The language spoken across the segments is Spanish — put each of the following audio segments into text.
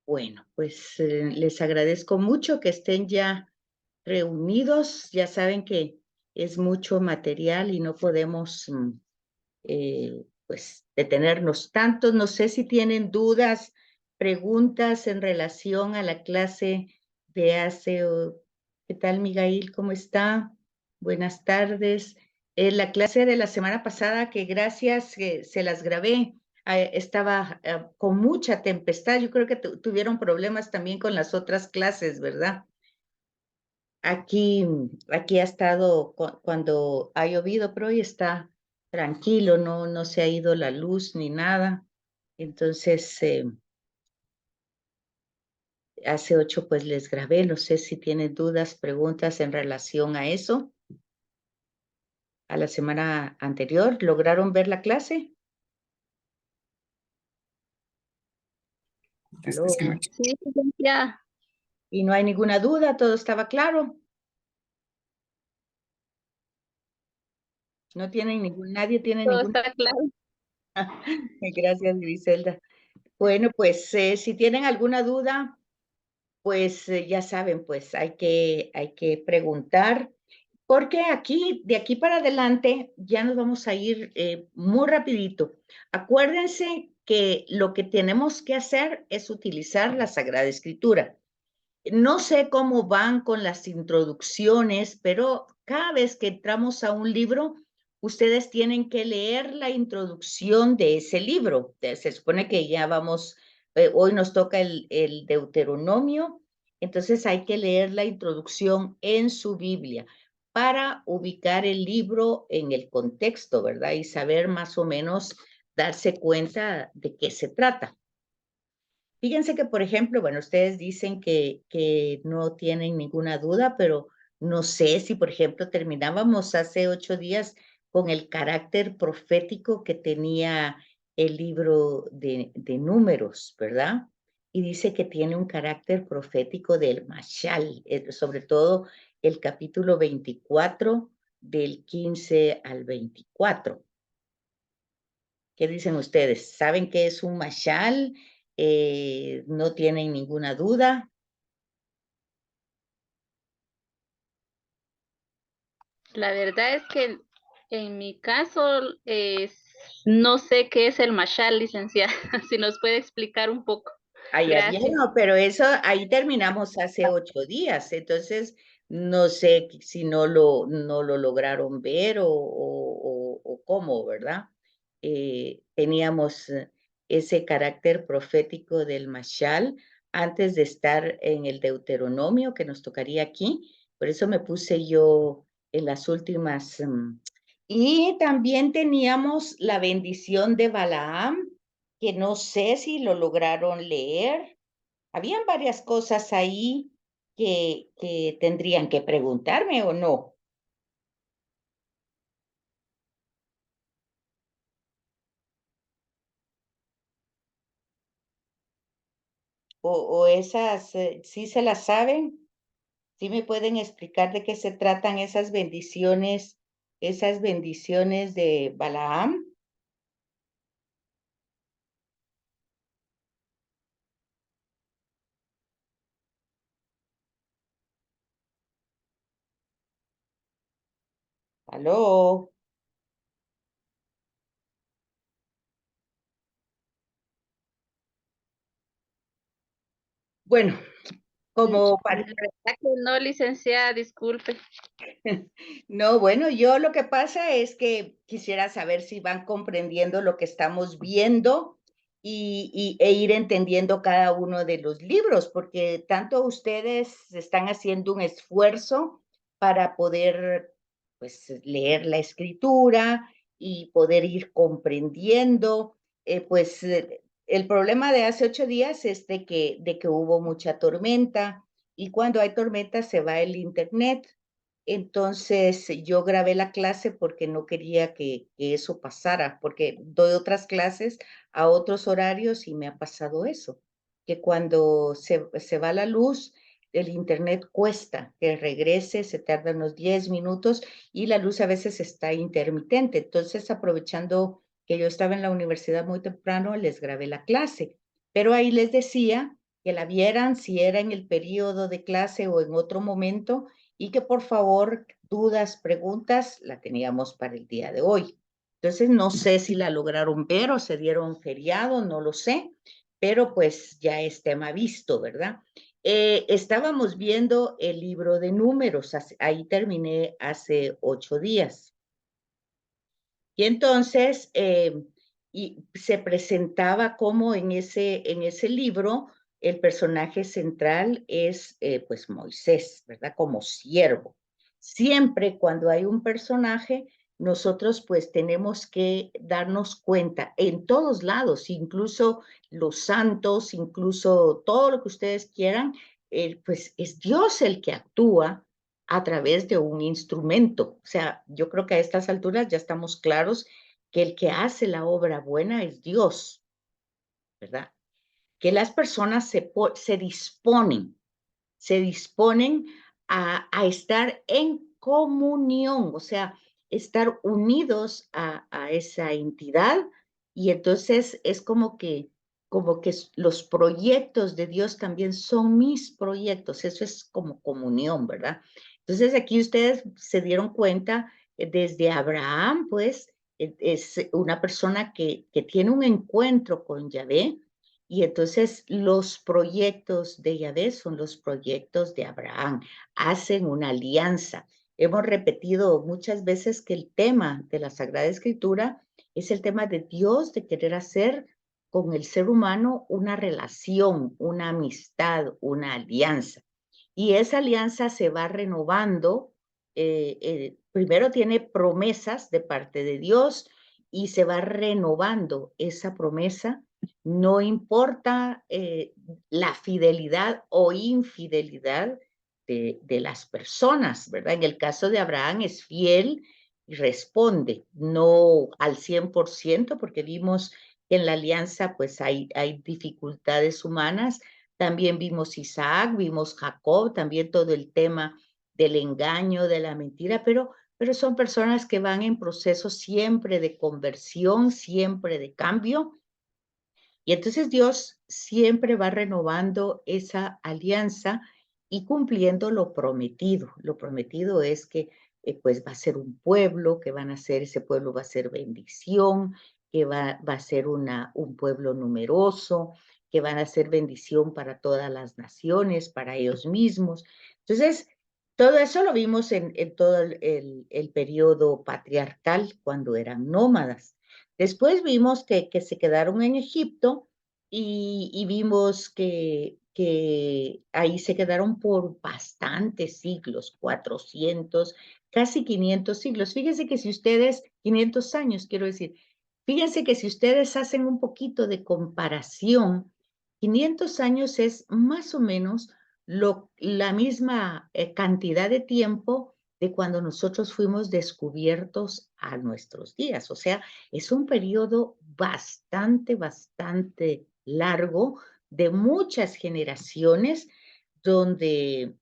Bueno, pues les agradezco mucho que estén ya reunidos. Ya saben que es mucho material y no podemos pues detenernos tanto. No sé si tienen dudas, preguntas en relación a la clase de ASEO. ¿Qué tal, Miguel? ¿Cómo está? Buenas tardes. La clase de la semana pasada, que gracias, se las grabé, estaba con mucha tempestad. Yo creo que tuvieron problemas también con las otras clases, ¿verdad? Aquí ha estado cuando ha llovido, pero hoy está tranquilo, no se ha ido la luz ni nada. Entonces, hace 8 pues les grabé, no sé si tienen dudas, preguntas en relación a eso. A la semana anterior, ¿lograron ver la clase? ¿Aló? Sí, ya. Y no hay ninguna duda, todo estaba claro. No tienen nadie tiene Todo ninguna. está claro. Gracias, Griselda. Bueno, pues si tienen alguna duda, pues ya saben, pues hay que preguntar, porque de aquí para adelante, ya nos vamos a ir muy rapidito. Acuérdense que lo que tenemos que hacer es utilizar la Sagrada Escritura. No sé cómo van con las introducciones, pero cada vez que entramos a un libro, ustedes tienen que leer la introducción de ese libro. Se supone que ya vamos, hoy nos toca el Deuteronomio, entonces hay que leer la introducción en su Biblia para ubicar el libro en el contexto, ¿verdad? Y saber más o menos darse cuenta de qué se trata. Fíjense que, por ejemplo, bueno, ustedes dicen que no tienen ninguna duda, pero no sé si, por ejemplo, terminábamos hace 8 días con el carácter profético que tenía el libro de Números, ¿verdad? Y dice que tiene un carácter profético del Mashal, sobre todo el capítulo 24, del 15 al 24. ¿Qué dicen ustedes? ¿Saben qué es un mashal? ¿No tienen ninguna duda? La verdad es que en mi caso no sé qué es el mashal, licenciada. Si nos puede explicar un poco. Allá Gracias. bien, no, pero eso ahí terminamos hace 8 días, entonces no sé si no lo lograron ver o cómo, ¿verdad? Teníamos ese carácter profético del mashal antes de estar en el Deuteronomio que nos tocaría aquí, por eso me puse yo en las últimas. Y también teníamos la bendición de Balaam, que no sé si lo lograron leer. Habían varias cosas ahí que tendrían que preguntarme o no. O esas, ¿sí se las saben? ¿Sí me pueden explicar de qué se tratan esas bendiciones de Balaam? ¿Aló? Bueno, como La para. verdad que no, licenciada, disculpe. No, bueno, yo lo que pasa es que quisiera saber si van comprendiendo lo que estamos viendo e ir entendiendo cada uno de los libros, porque tanto ustedes están haciendo un esfuerzo para poder, pues, leer la escritura y poder ir comprendiendo. El problema de hace 8 días es de que hubo mucha tormenta y cuando hay tormenta se va el internet. Entonces yo grabé la clase porque no quería que eso pasara, porque doy otras clases a otros horarios y me ha pasado eso, que cuando se va la luz, el internet cuesta que regrese, se tarda unos 10 minutos y la luz a veces está intermitente. Entonces, aprovechando que yo estaba en la universidad muy temprano, les grabé la clase, pero ahí les decía que la vieran si era en el periodo de clase o en otro momento y que por favor, dudas, preguntas, la teníamos para el día de hoy. Entonces, no sé si la lograron ver o se dieron feriado, no lo sé, pero pues ya es tema visto, ¿verdad? Estábamos viendo el libro de números, ahí terminé hace 8 días. Y entonces y se presentaba como en ese libro el personaje central es pues Moisés, ¿verdad? Como siervo. Siempre cuando hay un personaje, nosotros pues tenemos que darnos cuenta en todos lados, incluso los santos, incluso todo lo que ustedes quieran, pues es Dios el que actúa a través de un instrumento. O sea, yo creo que a estas alturas ya estamos claros que el que hace la obra buena es Dios, ¿verdad? Que las personas se disponen a estar en comunión, o sea, estar unidos a esa entidad y entonces es como que los proyectos de Dios también son mis proyectos, eso es como comunión, ¿verdad? Entonces aquí ustedes se dieron cuenta desde Abraham, pues es una persona que tiene un encuentro con Yahvé, y entonces los proyectos de Yahvé son los proyectos de Abraham, hacen una alianza. Hemos repetido muchas veces que el tema de la Sagrada Escritura es el tema de Dios, de querer hacer con el ser humano una relación, una amistad, una alianza. Y esa alianza se va renovando. Primero tiene promesas de parte de Dios y se va renovando esa promesa, no importa la fidelidad o infidelidad de las personas, ¿verdad? En el caso de Abraham es fiel y responde, no al 100%, porque vimos que en la alianza pues hay dificultades humanas. También vimos Isaac, vimos Jacob, también todo el tema del engaño, de la mentira, pero son personas que van en proceso siempre de conversión, siempre de cambio, y entonces Dios siempre va renovando esa alianza y cumpliendo lo prometido. Lo prometido es que pues va a ser un pueblo, que van a ser, ese pueblo va a ser bendición, que va a ser un pueblo numeroso, que van a ser bendición para todas las naciones, para ellos mismos. Entonces, todo eso lo vimos en todo el periodo patriarcal, cuando eran nómadas. Después vimos que se quedaron en Egipto y vimos que ahí se quedaron por bastantes siglos, 400, casi 500 siglos. Fíjense que si ustedes, 500 años quiero decir, fíjense que si ustedes hacen un poquito de comparación, 500 años es más o menos la misma cantidad de tiempo de cuando nosotros fuimos descubiertos a nuestros días. O sea, es un periodo bastante largo de muchas generaciones donde,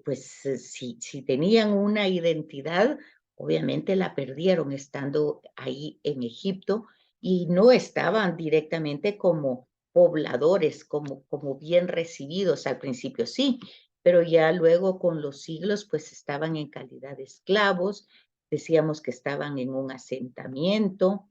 pues, si tenían una identidad, obviamente la perdieron estando ahí en Egipto y no estaban directamente como pobladores, como bien recibidos. Al principio sí, pero ya luego con los siglos, pues estaban en calidad de esclavos, decíamos que estaban en un asentamiento,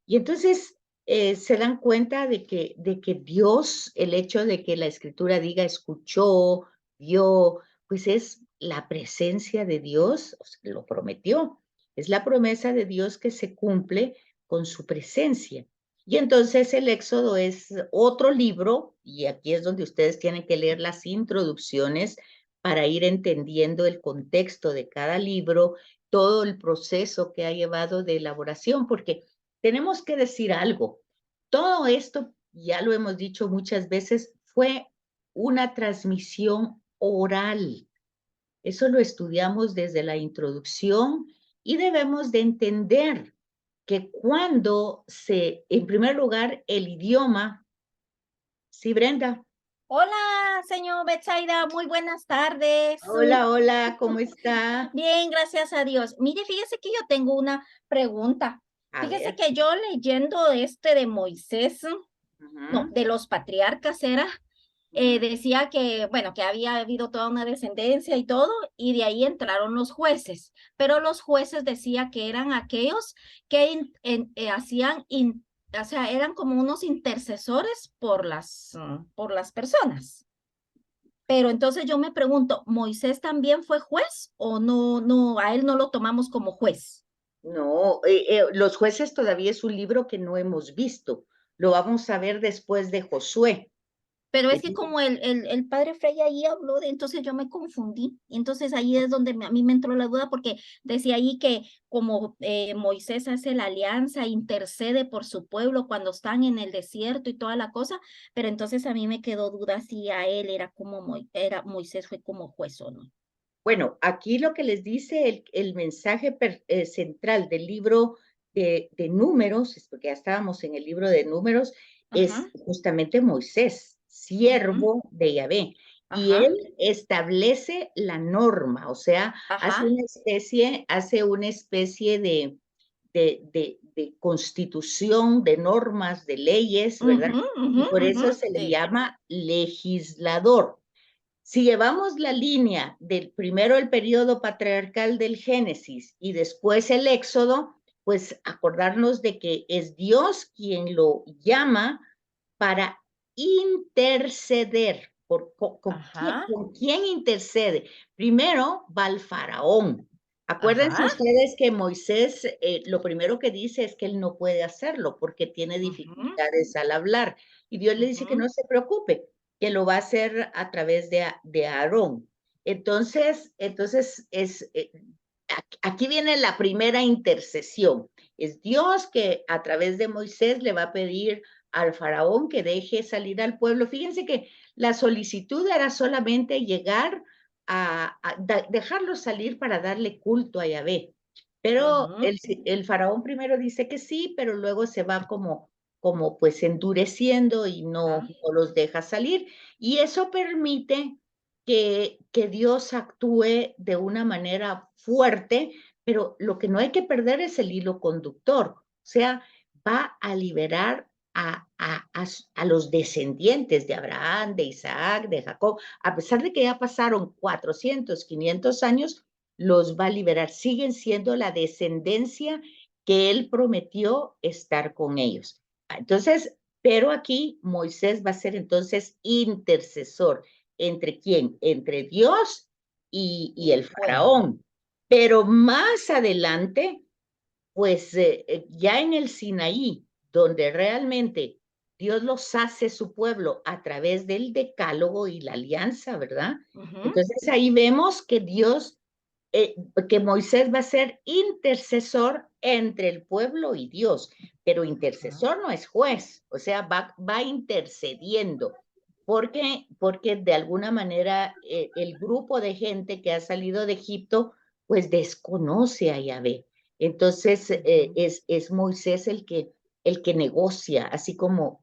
y entonces se dan cuenta de que Dios, el hecho de que la escritura diga escuchó, vio, pues es la presencia de Dios, o sea, lo prometió. Es la promesa de Dios que se cumple con su presencia. Y entonces el Éxodo es otro libro, y aquí es donde ustedes tienen que leer las introducciones para ir entendiendo el contexto de cada libro, todo el proceso que ha llevado de elaboración, porque tenemos que decir algo. Todo esto, ya lo hemos dicho muchas veces, fue una transmisión oral. Eso lo estudiamos desde la introducción y debemos de entender que en primer lugar, el idioma, sí, Brenda, Hola, señor Betsaida, muy buenas tardes. Hola, hola, ¿cómo está? Bien, gracias a Dios. Mire, fíjese que yo tengo una pregunta. A Fíjese ver. que yo leyendo de Moisés, no, Ujú, de los patriarcas era, ujú. decía que, bueno, que había habido toda una descendencia y todo, y de ahí entraron los jueces, pero los jueces decía que eran aquellos que o sea, eran como unos intercesores por las personas. Pero entonces yo me pregunto, ¿Moisés también fue juez o no, no, a él no lo tomamos como juez? No, Los jueces todavía es un libro que no hemos visto. Lo vamos a ver después de Josué. Pero es El que libro- como el padre Frey ahí habló entonces yo me confundí. Entonces ahí es donde a mí me entró la duda porque decía ahí que como Moisés hace la alianza, intercede por su pueblo cuando están en el desierto y toda la cosa, pero entonces a mí me quedó duda si a él era como Moisés fue como juez o no. Bueno, aquí lo que les dice el mensaje central del libro de Números, es porque ya estábamos en el libro de Números, es Ajá, justamente Moisés, ujú, siervo de Yahvé. Y ajá, él establece la norma, o sea, ajá, hace una especie de constitución, de normas, de leyes, ¿verdad? ujú, ujú, Y por ujú, eso se le sí. llama legislador. Si llevamos la línea del primero el periodo patriarcal del Génesis y después el Éxodo, pues acordarnos de que es Dios quien lo llama para interceder. Ajá, ¿Con quién intercede? Primero va el faraón. Acuérdense ajá, ustedes que Moisés lo primero que dice es que él no puede hacerlo porque tiene ujú, dificultades al hablar. Y Dios le dice que ujú, no se preocupe, que lo va a hacer a través de Aarón. Aquí viene la primera intercesión. Es Dios que a través de Moisés le va a pedir al faraón que deje salir al pueblo. Fíjense que la solicitud era solamente llegar dejarlo salir para darle culto a Yahvé. Pero ujú, el faraón primero dice que sí, pero luego se va como pues endureciendo y ajá, no los deja salir. Y eso permite que Dios actúe de una manera fuerte, pero lo que no hay que perder es el hilo conductor. O sea, va a liberar a los descendientes de Abraham, de Isaac, de Jacob. A pesar de que ya pasaron 400, 500 años, los va a liberar. Siguen siendo la descendencia que él prometió estar con ellos. Entonces, pero aquí Moisés va a ser entonces intercesor. ¿Entre quién? Entre Dios y y el el pueblo. faraón. Pero más adelante, pues ya en el Sinaí, donde realmente Dios los hace su pueblo a través del decálogo y la alianza, ¿verdad? Ujú, Entonces ahí vemos que eh, que Moisés va a ser intercesor entre el pueblo y Dios, pero ujú, intercesor no es juez, o sea, va intercediendo, porque de alguna manera el grupo de gente que ha salido de Egipto, pues desconoce a Yahvé. Entonces ujú, es Moisés el que negocia, así como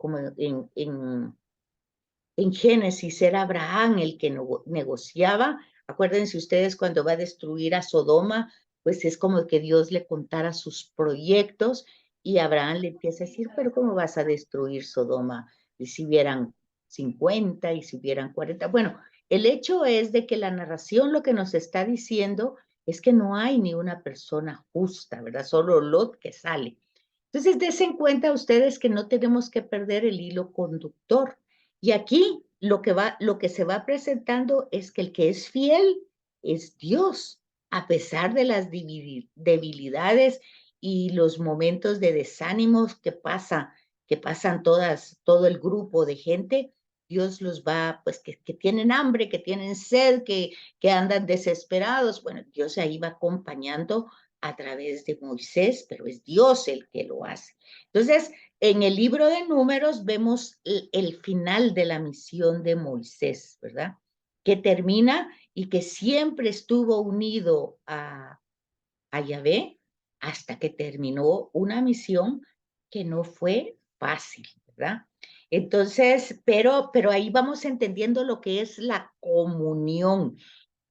en Génesis era Abraham el que negociaba. Acuérdense ustedes cuando va a destruir a Sodoma, pues es como que Dios le contara sus proyectos y Abraham le empieza a decir, pero ¿cómo vas a destruir Sodoma? Y si hubieran 50 y si hubieran 40. Bueno, el hecho es de que la narración lo que nos está diciendo es que no hay ni una persona justa, ¿verdad? Solo Lot que sale. Entonces, desen cuenta ustedes que no tenemos que perder el hilo conductor. Y aquí lo que se va presentando es que el que es fiel es Dios, a pesar de las debilidades y los momentos de desánimos que pasan todo el grupo de gente. Dios los va, pues que tienen hambre, que tienen sed, que andan desesperados. Bueno, Dios ahí va acompañando a través de Moisés, pero es Dios el que lo hace. Entonces, en el libro de Números vemos el final de la misión de Moisés, ¿verdad? Que termina y que siempre estuvo unido a Yahvé hasta que terminó una misión que no fue fácil, ¿verdad? Entonces, pero ahí vamos entendiendo lo que es la comunión.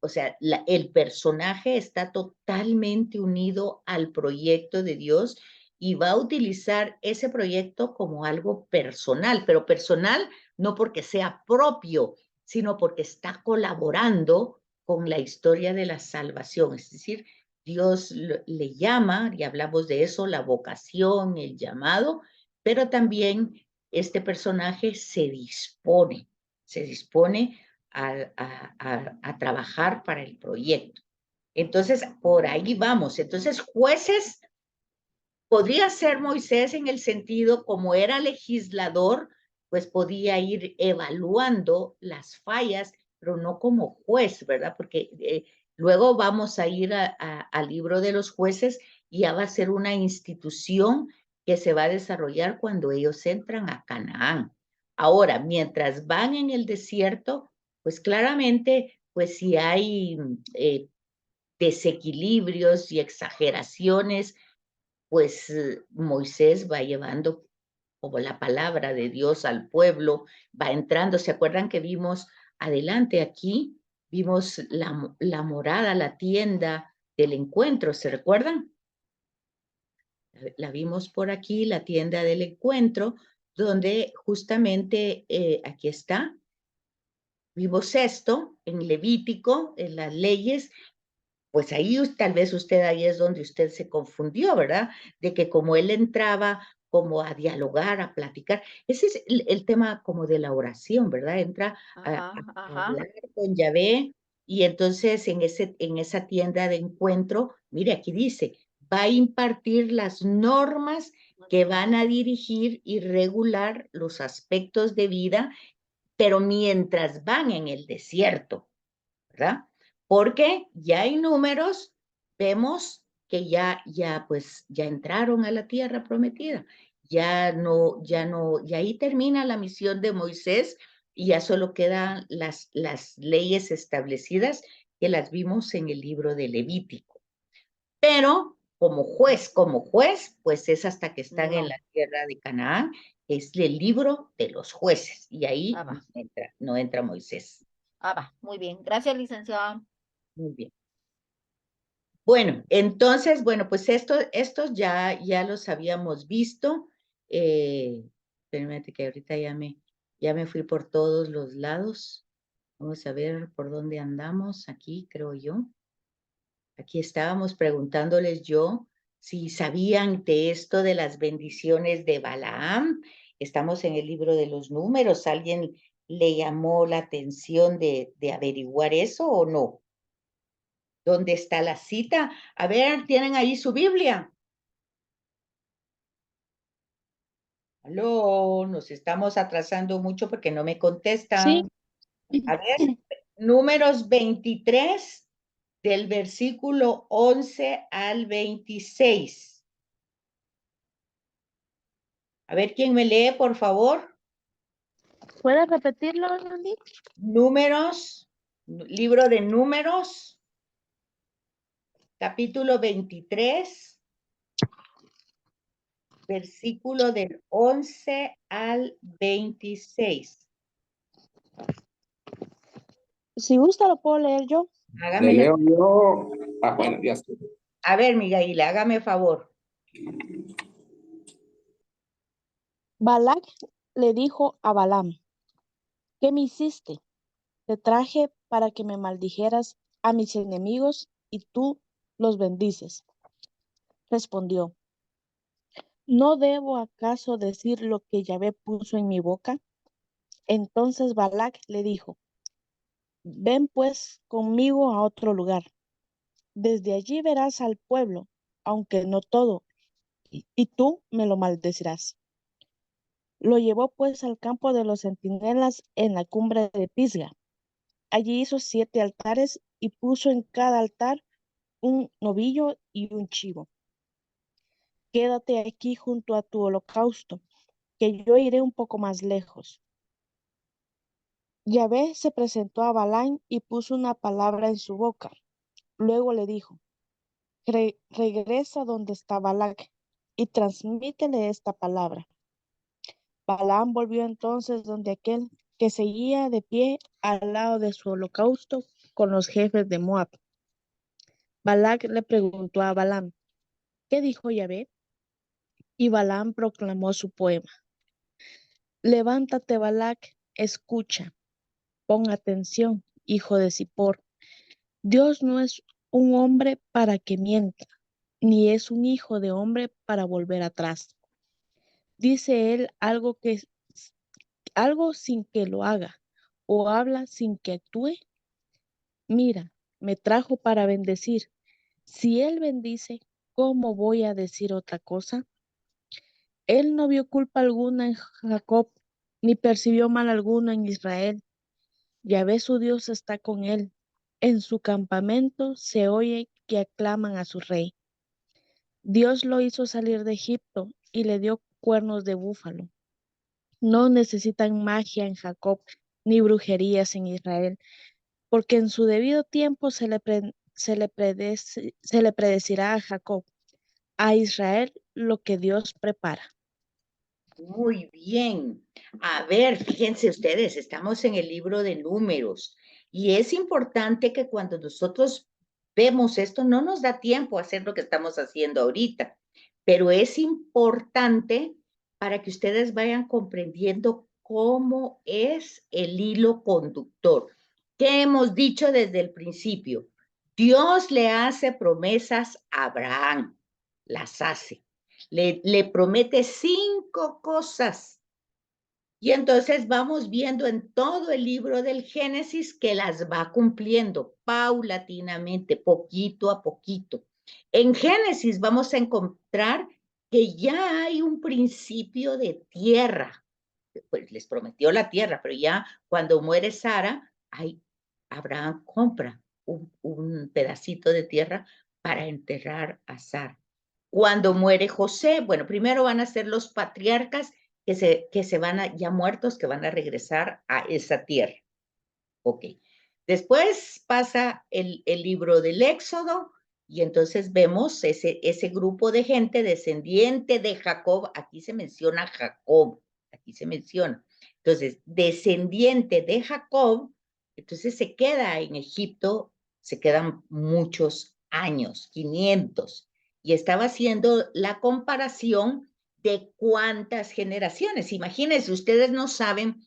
O sea, el personaje está totalmente unido al proyecto de Dios y va a utilizar ese proyecto como algo personal, pero personal no porque sea propio, sino porque está colaborando con la historia de la salvación. Es decir, Dios le llama, y hablamos de eso, la vocación, el llamado, pero también este personaje se dispone a trabajar para el proyecto. Entonces, por ahí vamos. Entonces, jueces podría ser Moisés en el sentido, como era legislador, pues podía ir evaluando las fallas, pero no como juez, ¿verdad? Porque luego vamos a ir al libro de los jueces y ya va a ser una institución que se va a desarrollar cuando ellos entran a Canaán. Ahora, mientras van en el desierto, pues claramente, pues si hay desequilibrios y exageraciones, pues Moisés va llevando como la palabra de Dios al pueblo, va entrando. ¿Se acuerdan que vimos adelante aquí? Vimos la morada, la tienda del encuentro, ¿se recuerdan? La vimos por aquí, la tienda del encuentro, donde justamente aquí está. Vimos esto en Levítico, en las leyes, pues ahí tal vez usted ahí es donde usted se confundió, ¿verdad? De que como él entraba como a dialogar, a platicar, ese es el tema como de la oración, ¿verdad? Entra a hablar con Yahvé y entonces en esa tienda de encuentro, mire, aquí dice, va a impartir las normas que van a dirigir y regular los aspectos de vida, pero mientras van en el desierto, ¿verdad? Porque ya hay números, vemos que pues ya entraron a la tierra prometida. Ya no, y ahí termina la misión de Moisés y ya solo quedan las leyes establecidas que las vimos en el libro de Levítico. Pero como juez, pues es hasta que están en la tierra de Canaán, es el libro de los jueces, y ahí no entra Moisés. Muy bien. Gracias, licenciada. Muy bien. Bueno, entonces, bueno, pues estos ya los habíamos visto. Espérate que ahorita ya me fui por todos los lados. Vamos a ver por dónde andamos aquí, creo yo. Aquí estábamos preguntándoles yo si sabían de esto de las bendiciones de Balaam. Estamos en el libro de los números. ¿Alguien le llamó la atención de averiguar eso o no? ¿Dónde está la cita? A ver, ¿tienen ahí su Biblia? Aló, nos estamos atrasando mucho porque no me contestan. A ver, números 23 del versículo 11 al 26. A ver, ¿quién me lee, por favor? ¿Puedes repetirlo, Andy? Números, libro de Números, capítulo 23, versículo del 11 al 26. Si gusta, lo puedo leer yo. Hágame Le leo yo. Bueno, ya estoy. A ver, Miguel, hágame favor. Balac le dijo a Balaam: ¿qué me hiciste? Te traje para que me maldijeras a mis enemigos y tú los bendices. Respondió: ¿no debo acaso decir lo que Yahvé puso en mi boca? Entonces Balac le dijo: ven pues conmigo a otro lugar. Desde allí verás al pueblo, aunque no todo, y tú me lo maldecirás. Lo llevó pues al campo de los centinelas en la cumbre de Pisga. Allí hizo 7 altares y puso en cada altar un novillo y un chivo. Quédate aquí junto a tu holocausto, que yo iré un poco más lejos. Yahvé se presentó a Balaam y puso una palabra en su boca. Luego le dijo: regresa donde está Balac y transmítele esta palabra. Balaam volvió entonces donde aquel que seguía de pie al lado de su holocausto con los jefes de Moab. Balac le preguntó a Balaam, ¿qué dijo Yahvé? Y Balaam proclamó su poema. Levántate, Balac, escucha, pon atención, hijo de Zippor. Dios no es un hombre para que mienta, ni es un hijo de hombre para volver atrás. Dice él algo sin que lo haga, o habla sin que actúe. Mira, me trajo para bendecir. Si él bendice, ¿cómo voy a decir otra cosa? Él no vio culpa alguna en Jacob, ni percibió mal alguno en Israel. Yahvé su Dios está con él. En su campamento se oye que aclaman a su rey. Dios lo hizo salir de Egipto y le dio cuernos de búfalo. No necesitan magia en Jacob, ni brujerías en Israel, porque en su debido tiempo se le predecirá a Jacob, a Israel lo que Dios prepara. Muy bien. A ver, fíjense ustedes, estamos en el libro de Números y es importante que cuando nosotros vemos esto, no nos da tiempo a hacer lo que estamos haciendo ahorita, pero es importante para que ustedes vayan comprendiendo cómo es el hilo conductor. ¿Qué hemos dicho desde el principio? Dios le hace promesas a Abraham, las hace. Le promete 5 cosas. Y entonces vamos viendo en todo el libro del Génesis que las va cumpliendo paulatinamente, poquito a poquito. En Génesis vamos a encontrar que ya hay un principio de tierra. Pues les prometió la tierra, pero ya cuando muere Sara, Abraham compra un pedacito de tierra para enterrar a Sara. Cuando muere José, bueno, primero van a ser los patriarcas que se van a, ya muertos, que van a regresar a esa tierra. Ok. Después pasa el libro del Éxodo y entonces vemos ese grupo de gente descendiente de Jacob. Aquí se menciona Jacob, aquí se menciona. Entonces, descendiente de Jacob, entonces se queda en Egipto, se quedan muchos años, 500. Y estaba haciendo la comparación de cuántas generaciones. Imagínense, ustedes no saben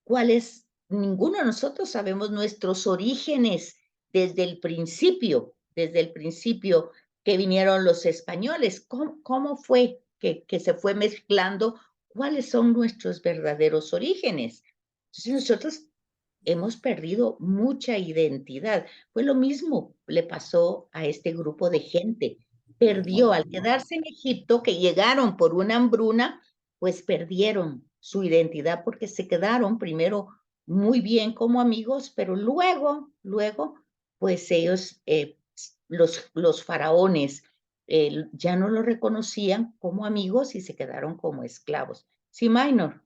cuáles, ninguno de nosotros sabemos nuestros orígenes desde el principio que vinieron los españoles. ¿Cómo fue que se fue mezclando? ¿Cuáles son nuestros verdaderos orígenes? Entonces nosotros hemos perdido mucha identidad. Fue lo mismo le pasó a este grupo de gente. Perdió al quedarse en Egipto, que llegaron por una hambruna, pues perdieron su identidad porque se quedaron primero muy bien como amigos, pero luego, pues ellos, los faraones, ya no lo reconocían como amigos y se quedaron como esclavos. Sí, Minor.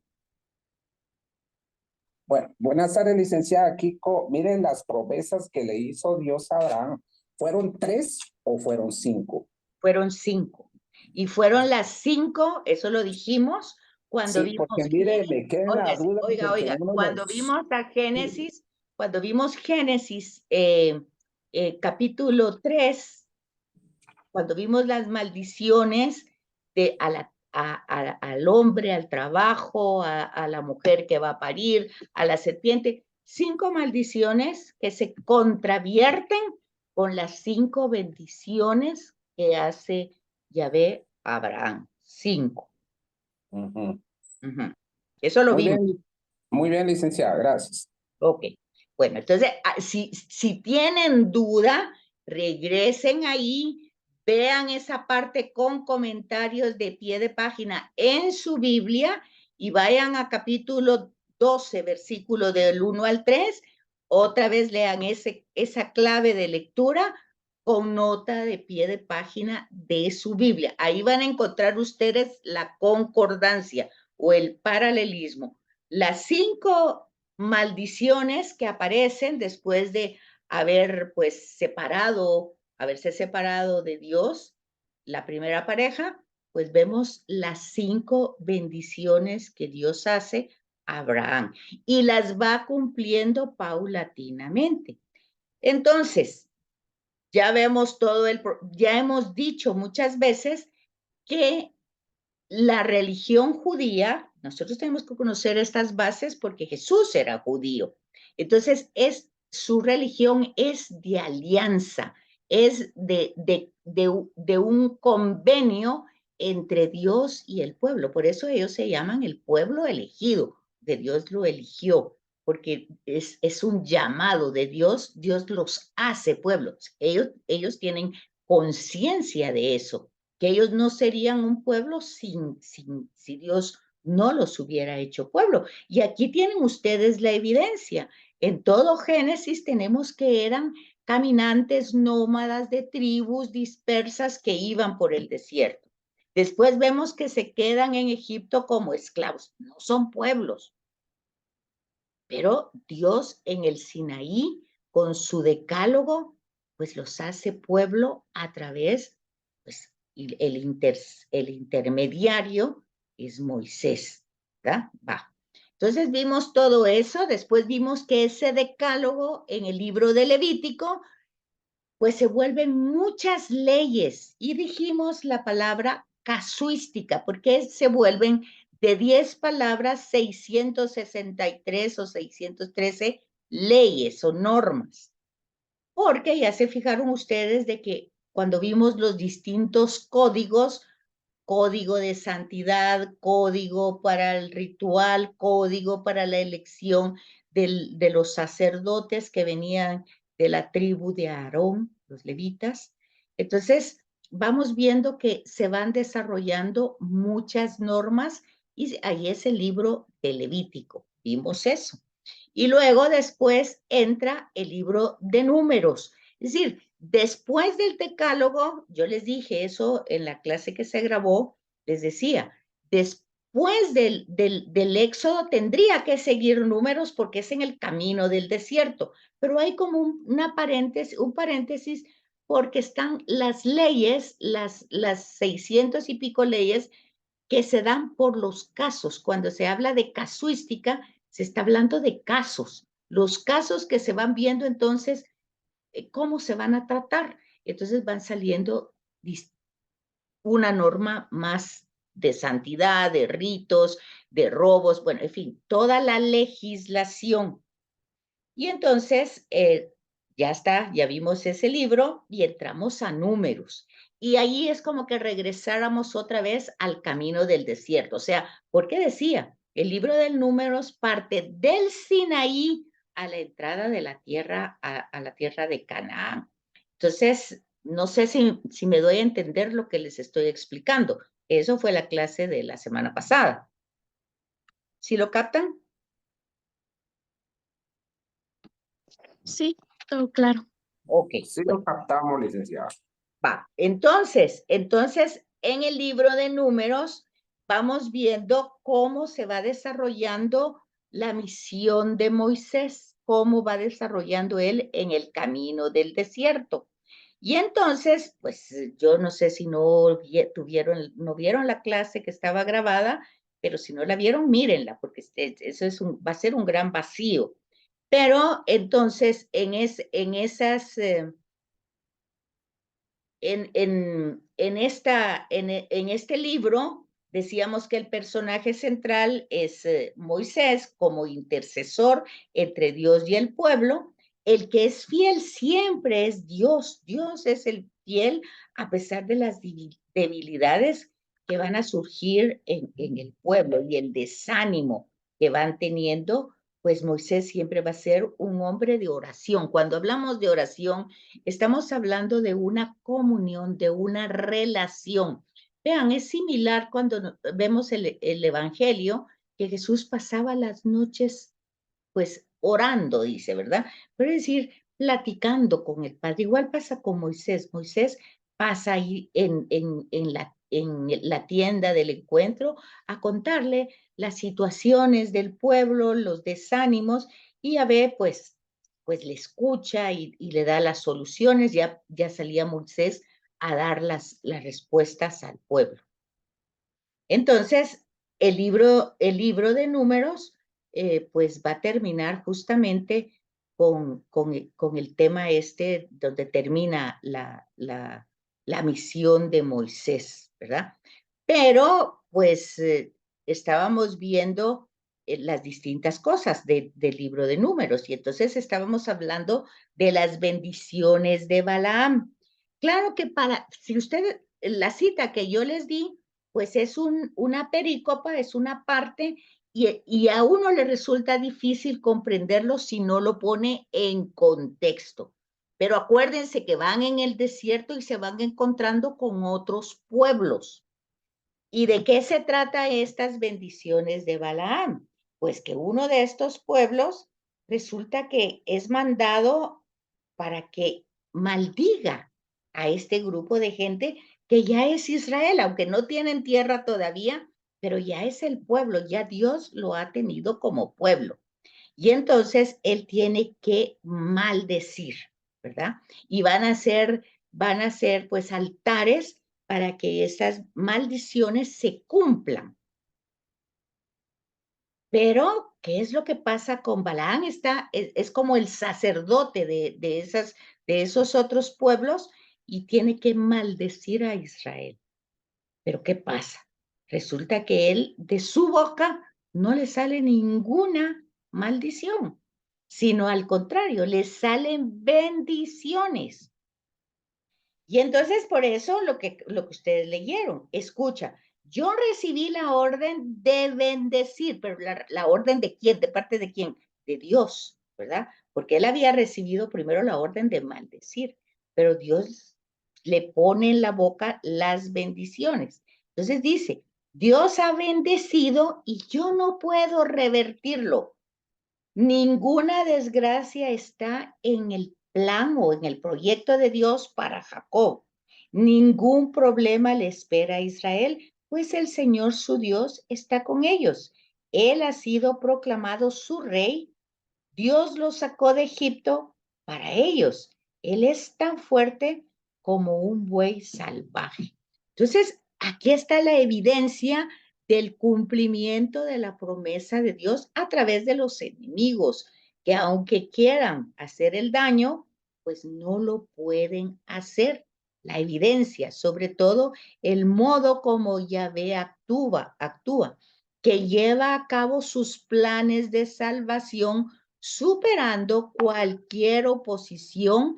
Bueno, buenas tardes, licenciada Kiko. Miren las promesas que le hizo Dios a Abraham. ¿Fueron 3 o fueron 5? Fueron 5. Y fueron las 5, eso lo dijimos, cuando Sí, vimos porque mire, me queda la Génesis. duda. Oiga, cuando vimos a Génesis, cuando vimos Génesis, capítulo 3, cuando vimos las maldiciones al hombre, al trabajo, a la mujer que va a parir, a la serpiente, 5 maldiciones que se contravierten con las 5 bendiciones que hace Yahvé a Abraham. 5. Eso lo vimos. Muy bien, licenciada, gracias. Ok. Bueno, entonces, si tienen duda, regresen ahí, vean esa parte con comentarios de pie de página en su Biblia y vayan a capítulo 12, versículo del 1 al 3. Otra vez lean esa clave de lectura con nota de pie de página de su Biblia. Ahí van a encontrar ustedes la concordancia o el paralelismo. Las 5 maldiciones que aparecen después de haberse separado de Dios, la primera pareja, pues vemos las 5 bendiciones que Dios hace a Abraham y las va cumpliendo paulatinamente. Entonces, ya vemos ya hemos dicho muchas veces que la religión judía, nosotros tenemos que conocer estas bases porque Jesús era judío. Entonces, su religión es de alianza, es de un convenio entre Dios y el pueblo. Por eso ellos se llaman el pueblo elegido, de Dios lo eligió, porque es un llamado de Dios, Dios los hace pueblos. Ellos tienen conciencia de eso, que ellos no serían un pueblo si Dios no los hubiera hecho pueblo. Y aquí tienen ustedes la evidencia. En todo Génesis tenemos que eran caminantes nómadas de tribus dispersas que iban por el desierto. Después vemos que se quedan en Egipto como esclavos. No son pueblos. Pero Dios en el Sinaí, con su decálogo, pues los hace pueblo a través, pues el intermediario es Moisés, ¿verdad? Va. Entonces vimos todo eso, después vimos que ese decálogo en el libro de Levítico, pues se vuelven muchas leyes y dijimos la palabra casuística, porque se vuelven de 10 palabras 663 o 613 leyes o normas. Porque ya se fijaron ustedes de que cuando vimos los distintos códigos, código de santidad, código para el ritual, código para la elección de los sacerdotes que venían de la tribu de Aarón, los levitas. Entonces, vamos viendo que se van desarrollando muchas normas y ahí es el libro de Levítico. Vimos eso. Y luego después entra el libro de Números. Es decir, después del decálogo, yo les dije eso en la clase que se grabó, les decía, después del éxodo tendría que seguir Números porque es en el camino del desierto, pero hay como un paréntesis porque están las leyes, las 600 y pico leyes que se dan por los casos. Cuando se habla de casuística, se está hablando de casos. Los casos que se van viendo entonces, cómo se van a tratar. Entonces van saliendo una norma más de santidad, de ritos, de robos, bueno, en fin, toda la legislación. Y entonces, ya está, ya vimos ese libro y entramos a Números. Y ahí es como que regresáramos otra vez al camino del desierto. O sea, porque decía, el libro de Números parte del Sinaí a la entrada de la tierra, a la tierra de Canaán. Entonces, no sé si me doy a entender lo que les estoy explicando. Eso fue la clase de la semana pasada. ¿Sí lo captan? Sí, todo claro. Ok. Sí lo captamos, licenciado. Va, entonces, en el libro de Números vamos viendo cómo se va desarrollando la misión de Moisés, cómo va desarrollando él en el camino del desierto. Y entonces, pues yo no sé si no vieron la clase que estaba grabada, pero si no la vieron, mírenla, porque eso va a ser un gran vacío. Pero entonces, en esas en este libro decíamos que el personaje central es Moisés como intercesor entre Dios y el pueblo. El que es fiel siempre es Dios. Dios es el fiel a pesar de las debilidades que van a surgir en el pueblo y el desánimo que van teniendo, pues Moisés siempre va a ser un hombre de oración. Cuando hablamos de oración, estamos hablando de una comunión, de una relación. Vean, es similar cuando vemos el Evangelio, que Jesús pasaba las noches, pues, orando, dice, ¿verdad? Pero es decir, platicando con el Padre. Igual pasa con Moisés. Moisés pasa ahí en la tienda del encuentro a contarle las situaciones del pueblo, los desánimos, y a ver, pues le escucha y le da las soluciones. Ya salía Moisés a dar las respuestas al pueblo. Entonces, el libro de Números, pues va a terminar justamente con el tema este, donde termina la misión de Moisés, ¿verdad? Pero, pues, estábamos viendo las distintas cosas del libro de Números, y entonces estábamos hablando de las bendiciones de Balaam. Claro que si usted, la cita que yo les di, pues es una perícopa, es una parte, y a uno le resulta difícil comprenderlo si no lo pone en contexto. Pero acuérdense que van en el desierto y se van encontrando con otros pueblos. ¿Y de qué se trata estas bendiciones de Balaam? Pues que uno de estos pueblos resulta que es mandado para que maldiga a este grupo de gente que ya es Israel, aunque no tienen tierra todavía, pero ya es el pueblo, ya Dios lo ha tenido como pueblo. Y entonces él tiene que maldecir, ¿verdad? Y van a ser pues altares para que esas maldiciones se cumplan. Pero, ¿qué es lo que pasa con Balaam? Es como el sacerdote de esos otros pueblos y tiene que maldecir a Israel. Pero ¿qué pasa? Resulta que él, de su boca, no le sale ninguna maldición, sino al contrario, le salen bendiciones. Y entonces por eso lo que ustedes leyeron, escucha, yo recibí la orden de bendecir, pero la orden de quién, de parte de quién, de Dios, ¿verdad? Porque él había recibido primero la orden de maldecir, pero Dios le pone en la boca las bendiciones. Entonces dice, Dios ha bendecido y yo no puedo revertirlo. Ninguna desgracia está en el plan o en el proyecto de Dios para Jacob. Ningún problema le espera a Israel, pues el Señor su Dios está con ellos. Él ha sido proclamado su rey. Dios los sacó de Egipto para ellos. Él es tan fuerte como un buey salvaje. Entonces, aquí está la evidencia del cumplimiento de la promesa de Dios a través de los enemigos, que aunque quieran hacer el daño, pues no lo pueden hacer. La evidencia, sobre todo el modo como Yahvé actúa, que lleva a cabo sus planes de salvación superando cualquier oposición